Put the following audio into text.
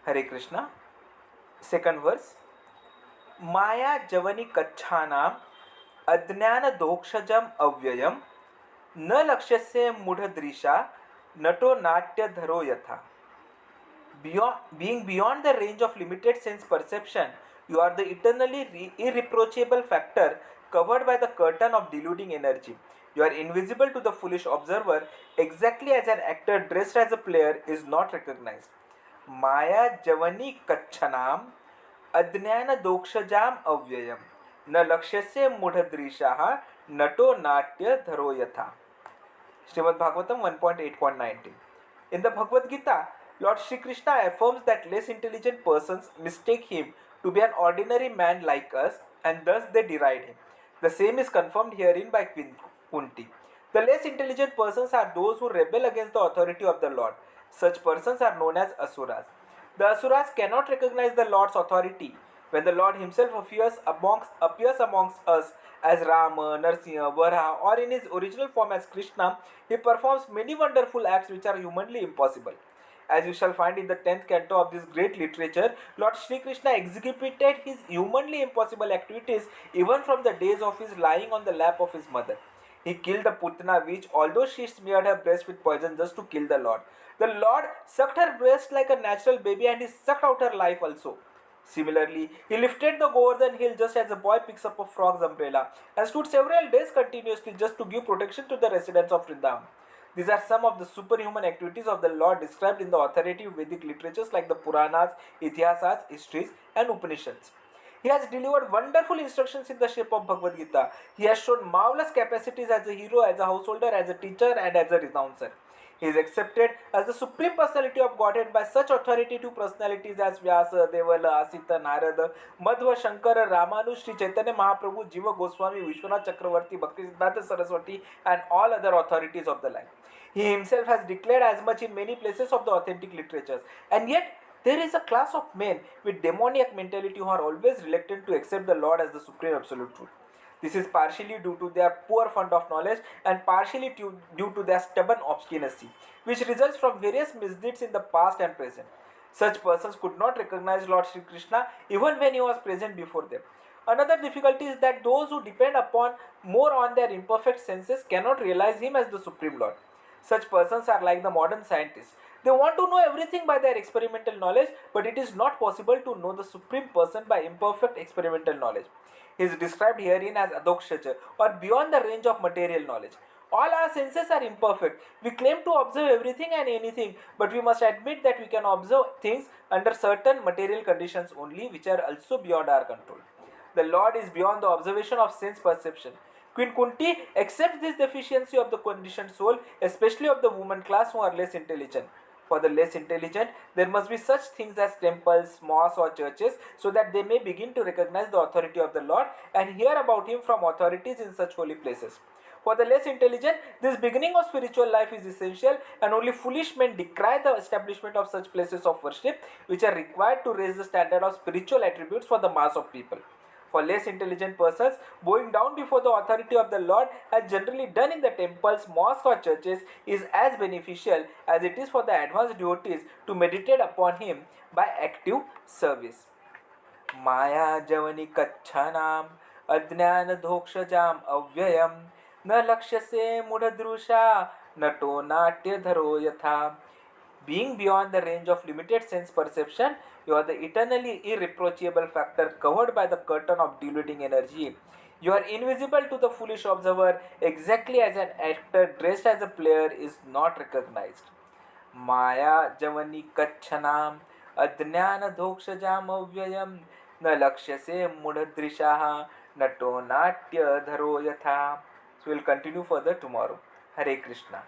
Hare Krishna. Second verse. Maya javani kachhanam अज्ञान दोक्षजम अव्ययम न लक्ष्यसे मूढ़दृशा नटो नाट्यधरो यथा. Being beyond the range of limited sense perception, you are the eternally irreproachable factor covered by the curtain of deluding energy. You are invisible to the foolish observer, exactly as an actor dressed as a player is not recognized. Maya javani kachanam अज्ञान दोक्षजाम अव्ययम न लक्ष्यसे मूढ़दृशाः नटो नाट्य धरो यथा. Srimad Bhagavatam 1.8.19. In the Bhagavad Gita, Lord Shri Krishna affirms that less intelligent persons mistake him to be an ordinary man like us and thus they deride him. The same is confirmed herein by Queen Kunti. The less intelligent persons are those who rebel against the authority of the Lord. Such persons are known as Asuras. The Asuras cannot recognize the Lord's authority. When the Lord himself appears amongst us as Rama, Narsimha, Varaha, or in his original form as Krishna, he performs many wonderful acts which are humanly impossible. As you shall find in the 10th canto of this great literature, Lord Shri Krishna executed his humanly impossible activities even from the days of his lying on the lap of his mother. He killed the Putana witch, although she smeared her breast with poison just to kill the Lord. The Lord sucked her breast like a natural baby and he sucked out her life also. Similarly, he lifted the Govardhan hill just as a boy picks up a frog's umbrella and stood several days continuously just to give protection to the residents of Vrindavan. These are some of the superhuman activities of the Lord described in the authoritative Vedic literatures like the Puranas, Itihasas, histories, and Upanishads. He has delivered wonderful instructions in the shape of Bhagavad Gita. He has shown marvelous capacities as a hero, as a householder, as a teacher, and as a renouncer. He is accepted as the supreme personality of Godhead by such authoritative personalities as Vyasa, Devala, Asita, Narada, Madhva, Shankara, Ramanu, Sri Chaitanya Mahaprabhu, Jiva Goswami, Vishwanath Chakravarti, Bhaktisiddhanta Saraswati, and all other authorities of the land. He himself has declared as much in many places of the authentic literatures. And yet, there is a class of men with demoniac mentality who are always reluctant to accept the Lord as the supreme absolute truth. This is partially due to their poor fund of knowledge and partially due to their stubborn obstinacy, which results from various misdeeds in the past and present. Such persons could not recognize Lord Sri Krishna even when he was present before them. Another difficulty is that those who depend upon more on their imperfect senses cannot realize him as the Supreme Lord. Such persons are like the modern scientists. They want to know everything by their experimental knowledge, but it is not possible to know the Supreme Person by imperfect experimental knowledge. He is described herein as Adokshaja, or beyond the range of material knowledge. All our senses are imperfect. We claim to observe everything and anything, but we must admit that we can observe things under certain material conditions only, which are also beyond our control. The Lord is beyond the observation of sense perception. Queen Kunti accepts this deficiency of the conditioned soul, especially of the woman class who are less intelligent. For the less intelligent, there must be such things as temples, mosques, or churches so that they may begin to recognize the authority of the Lord and hear about Him from authorities in such holy places. For the less intelligent, this beginning of spiritual life is essential, and only foolish men decry the establishment of such places of worship which are required to raise the standard of spiritual attributes for the mass of people. For less intelligent persons, bowing down before the authority of the Lord, as generally done in the temples, mosques, or churches, is as beneficial as it is for the advanced devotees to meditate upon Him by active service. Maya javani kachanam अज्ञान धोक्षजाम अव्ययम न लक्ष्यसे मूढ़दृशा नटो नाट्यधरो यथा. Being beyond the range of limited sense perception, you are the eternally irreproachable factor covered by the curtain of deluding energy. You are invisible to the foolish observer, exactly as an actor dressed as a player is not recognized. Maya javani kachanam adnyana dhokshajam avyayam न लक्ष्य से मूढ़दृशाः नटो नाट्य धरो यथा. So we'll continue further tomorrow. Hare Krishna.